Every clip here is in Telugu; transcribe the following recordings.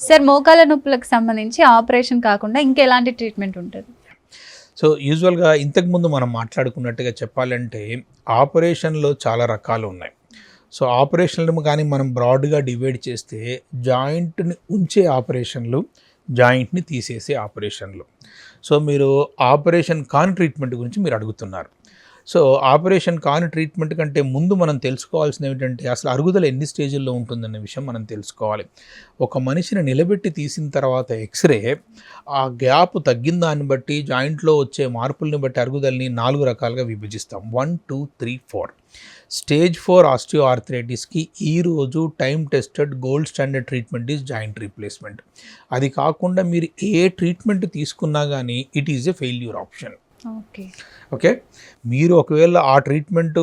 సార్ మోకాల నొప్పులకు సంబంధించి ఆపరేషన్ కాకుండా ఇంకెలాంటి ట్రీట్మెంట్ ఉంటుంది? సో యూజువల్గా ఇంతకుముందు మనం మాట్లాడుకున్నట్టుగా చెప్పాలంటే ఆపరేషన్లో చాలా రకాలు ఉన్నాయి. సో ఆపరేషన్లు కానీ మనం బ్రాడ్గా డివైడ్ చేస్తే జాయింట్ని ఉంచే ఆపరేషన్లు, జాయింట్ని తీసేసే ఆపరేషన్లు. సో మీరు ఆపరేషన్ కాని ట్రీట్మెంట్ గురించి మీరు అడుగుతున్నారు. సో ఆపరేషన్ కాని ట్రీట్మెంట్ కంటే ముందు మనం తెలుసుకోవాల్సింది ఏమిటంటే అసలు అరుగుదల ఎన్ని స్టేజ్ల్లో ఉంటుందనే విషయం మనం తెలుసుకోవాలి. ఒక మనిషిని నిలబెట్టి తీసిన తర్వాత ఎక్స్రే ఆ గ్యాప్ తగ్గిన దాన్ని బట్టి జాయింట్లో వచ్చే మార్పుల్ని బట్టి అరుగుదలని 4 రకాలుగా విభజిస్తాం. 1, 2, 3, 4. స్టేజ్ 4 ఆస్టియోఆర్థరైటిస్కి ఈరోజు time tested gold standard treatment is joint replacement. అది కాకుండా మీరు ఏ ట్రీట్మెంట్ తీసుకున్నా కానీ it is a failure option. Okay, మీరు ఒకవేళ ఆ ట్రీట్మెంటు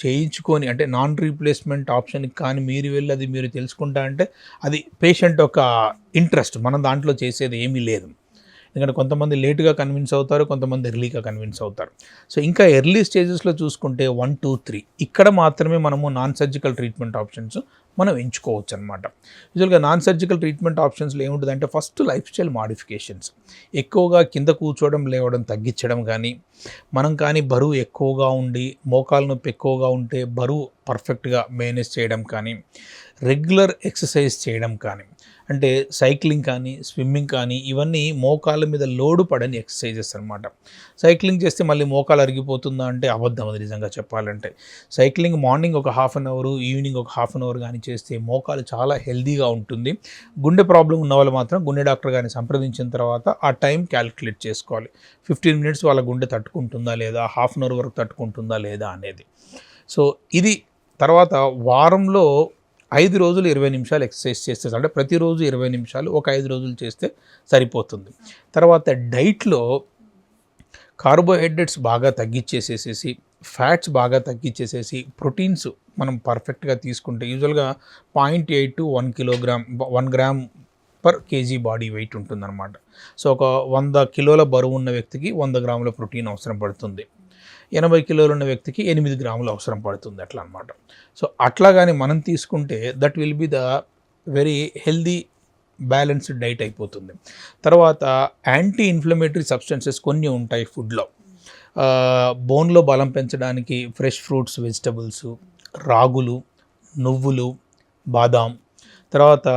చేయించుకొని అంటే నాన్ రీప్లేస్మెంట్ ఆప్షన్కి కానీ మీరు వెళ్ళి అది మీరు తెలుసుకుంటా అంటే అది పేషెంట్ ఒక ఇంట్రెస్ట్, మనం దాంట్లో చేసేది ఏమీ లేదు. ఎందుకంటే కొంతమంది లేటుగా కన్విన్స్ అవుతారు, కొంతమంది ఎర్లీగా కన్విన్స్ అవుతారు. సో ఇంకా ఎర్లీ స్టేజెస్లో చూసుకుంటే 1, 2, 3 ఇక్కడ మాత్రమే మనము నాన్ సర్జికల్ ట్రీట్మెంట్ ఆప్షన్స్ మనం ఎంచుకోవచ్చు అనమాట. యూజువల్గా నాన్ సర్జికల్ ట్రీట్మెంట్ ఆప్షన్స్లో ఏముంటుందంటే ఫస్ట్ లైఫ్ స్టైల్ మాడిఫికేషన్స్, ఎక్కువగా కింద కూర్చోవడం లేవడం తగ్గించడం కానీ, మనం కానీ బరువు ఎక్కువగా ఉండి మోకాల నొప్పి ఎక్కువగా ఉంటే బరువు పర్ఫెక్ట్గా మేనేజ్ చేయడం కానీ, రెగ్యులర్ ఎక్సర్సైజ్ చేయడం కానీ, అంటే సైక్లింగ్ కానీ స్విమ్మింగ్ కానీ ఇవన్నీ మోకాళ్ళ మీద లోడు పడని ఎక్సర్సైజెస్ అనమాట. సైక్లింగ్ చేస్తే మళ్ళీ మోకాలు అరిగిపోతుందా అంటే అబద్ధం అది నిజంగా చెప్పాలంటే. సైక్లింగ్ మార్నింగ్ ఒక హాఫ్ అన్ అవర్, ఈవినింగ్ ఒక హాఫ్ అన్ అవర్ కానీ చేస్తే మోకాలు చాలా హెల్దీగా ఉంటుంది. గుండె ప్రాబ్లం ఉన్న వాళ్ళు మాత్రం గుండె డాక్టర్ గారిని సంప్రదించిన తర్వాత ఆ టైం క్యాలిక్యులేట్ చేసుకోవాలి. 15 మినిట్స్ వాళ్ళ గుండె తట్టుకుంటుందా లేదా, హాఫ్ అన్ అవర్ వరకు తట్టుకుంటుందా లేదా అనేది. సో ఇది తర్వాత వారంలో 5 రోజులు 20 నిమిషాలు ఎక్సర్సైజ్ చేస్తే, అంటే ప్రతిరోజు 20 నిమిషాలు ఒక 5 రోజులు చేస్తే సరిపోతుంది. తర్వాత డైట్లో కార్బోహైడ్రేట్స్ బాగా తగ్గించేసేసి, ఫ్యాట్స్ బాగా తగ్గించేసేసి, ప్రోటీన్స్ మనం పర్ఫెక్ట్గా తీసుకుంటే యూజువల్గా 0.8 to 1 kilogram 1 gram per KG body weight ఉంటుందన్నమాట. సో ఒక 100 కిలోల బరువు ఉన్న వ్యక్తికి 100 గ్రాముల ప్రోటీన్ అవసరం పడుతుంది. 80 కిలోలు ఉన్న వ్యక్తికి 8 గ్రాములు అవసరం పడుతుంది అట్లా అనమాట. సో అట్లా కానీ మనం తీసుకుంటే that will be the very healthy balanced diet అయిపోతుంది. తర్వాత యాంటీ ఇన్ఫ్లమేటరీ సబ్స్టెన్సెస్ కొన్ని ఉంటాయి ఫుడ్లో. బోన్లో బలం పెంచడానికి ఫ్రెష్ ఫ్రూట్స్, వెజిటబుల్స్, రాగులు, నువ్వులు, బాదాం, తర్వాత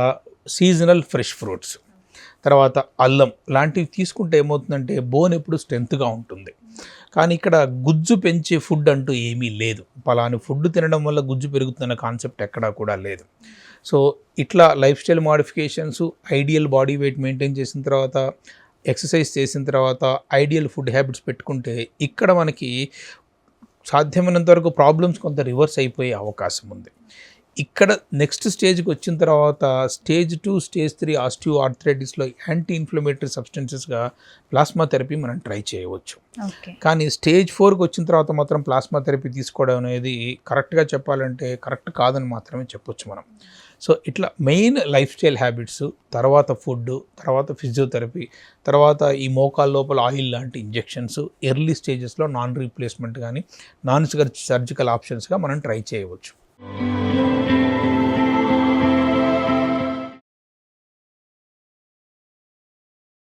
సీజనల్ ఫ్రెష్ ఫ్రూట్స్, తర్వాత అల్లం లాంటివి తీసుకుంటే ఏమవుతుందంటే బోన్ ఎప్పుడు స్ట్రెంత్గా ఉంటుంది. కానీ ఇక్కడ గుజ్జు పెంచే ఫుడ్ అంటూ ఏమీ లేదు. పలాని ఫుడ్ తినడం వల్ల గుజ్జు పెరుగుతుందన్న కాన్సెప్ట్ ఎక్కడా కూడా లేదు. సో ఇట్లా life style modifications, ideal body weight maintain చేసిన తర్వాత, ఎక్సర్సైజ్ చేసిన తర్వాత, ఐడియల్ ఫుడ్ హ్యాబిట్స్ పెట్టుకుంటే ఇక్కడ మనకి సాధ్యమైనంత వరకు ప్రాబ్లమ్స్ కొంత రివర్స్ అయిపోయే అవకాశం ఉంది. ఇక్కడ నెక్స్ట్ స్టేజ్కి వచ్చిన తర్వాత స్టేజ్ 2, స్టేజ్ 3 ఆస్టియోఆర్థరైటిస్లో యాంటీ ఇన్ఫ్లమేటరీ సబ్స్టెన్సెస్గా ప్లాస్మా థెరపీ మనం ట్రై చేయవచ్చు. కానీ స్టేజ్ 4కి వచ్చిన తర్వాత మాత్రం ప్లాస్మా థెరపీ తీసుకోవడం అనేది కరెక్ట్గా చెప్పాలంటే కరెక్ట్ కాదని మాత్రమే చెప్పొచ్చు మనం. సో ఇట్లా మెయిన్ లైఫ్ స్టైల్ హ్యాబిట్స్, తర్వాత ఫుడ్, తర్వాత ఫిజియోథెరపీ, తర్వాత ఈ మోకాల లోపల ఆయిల్ లాంటి ఇంజెక్షన్స్, ఎర్లీ స్టేజెస్లో నాన్ రీప్లేస్మెంట్ కానీ నాన్ సర్జికల్ ఆప్షన్స్గా మనం ట్రై చేయవచ్చు.